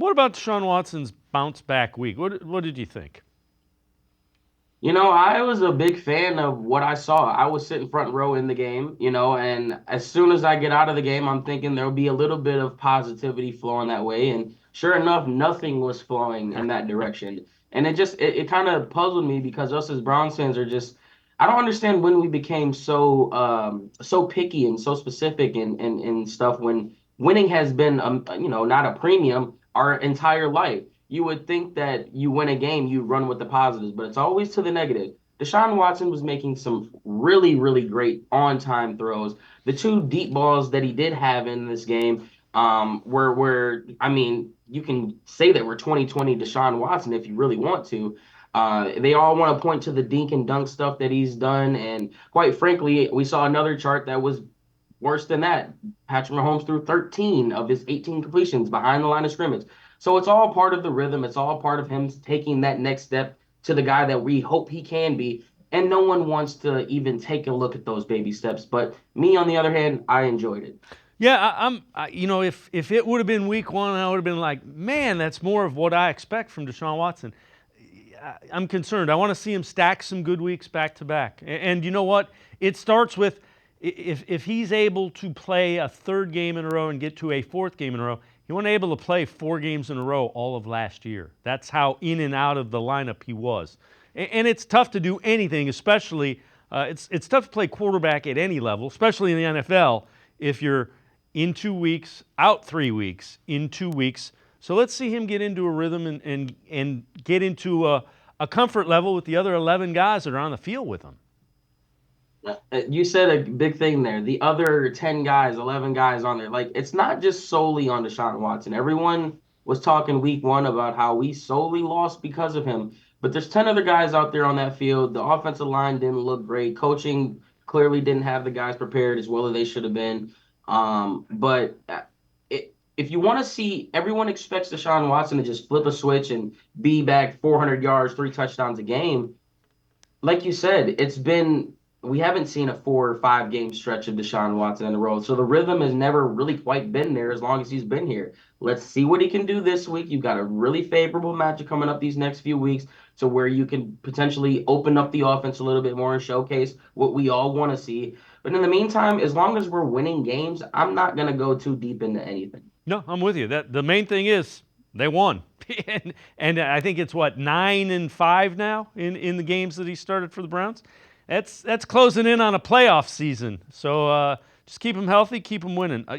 What about Deshaun Watson's bounce back week? What did you think? I was a big fan of what I saw. I was sitting front row in the game, and as soon as I get out of the game, I'm thinking there'll be a little bit of positivity flowing that way. And sure enough, nothing was flowing in that direction. And it kind of puzzled me because us as Browns fans are just, I don't understand when we became so picky and so specific and stuff when winning has been not a premium our entire life. You would think that you win a game, you run with the positives, but it's always to the negative. Deshaun Watson was making some really, really great on-time throws. The two deep balls that he did have in this game, were I mean, you can say that we're 2020 Deshaun Watson if you really want to. They all want to point to the dink and dunk stuff that he's done, and quite frankly, we saw another chart that was worse than that. Patrick Mahomes threw 13 of his 18 completions behind the line of scrimmage. So it's all part of the rhythm. It's all part of him taking that next step to the guy that we hope he can be. And no one wants to even take a look at those baby steps. But me, on the other hand, I enjoyed it. Yeah, if it would have been week one, I would have been like, man, that's more of what I expect from Deshaun Watson. I'm concerned. I want to see him stack some good weeks back to back. And you know what? It starts with if he's able to play a third game in a row and get to a fourth game in a row, he wasn't able to play 4 games in a row all of last year. That's how in and out of the lineup he was. And it's tough to do anything, especially it's tough to play quarterback at any level, especially in the NFL, if you're in 2 weeks, out 3 weeks, in 2 weeks. So let's see him get into a rhythm and get into a comfort level with the other 11 guys that are on the field with him. You said a big thing there. The other 10 guys, 11 guys on there, like it's not just solely on Deshaun Watson. Everyone was talking week one about how we solely lost because of him. But there's 10 other guys out there on that field. The offensive line didn't look great. Coaching clearly didn't have the guys prepared as well as they should have been. If you want to see, everyone expects Deshaun Watson to just flip a switch and be back 400 yards, 3 touchdowns a game. Like you said, we haven't seen a 4 or 5 game stretch of Deshaun Watson in a row. So the rhythm has never really quite been there as long as he's been here. Let's see what he can do this week. You've got a really favorable matchup coming up these next few weeks to where you can potentially open up the offense a little bit more and showcase what we all want to see. But in the meantime, as long as we're winning games, I'm not going to go too deep into anything. No, I'm with you. That the main thing is they won, and I think it's what 9-5 now in the games that he started for the Browns. That's closing in on a playoff season. So just keep them healthy, keep them winning.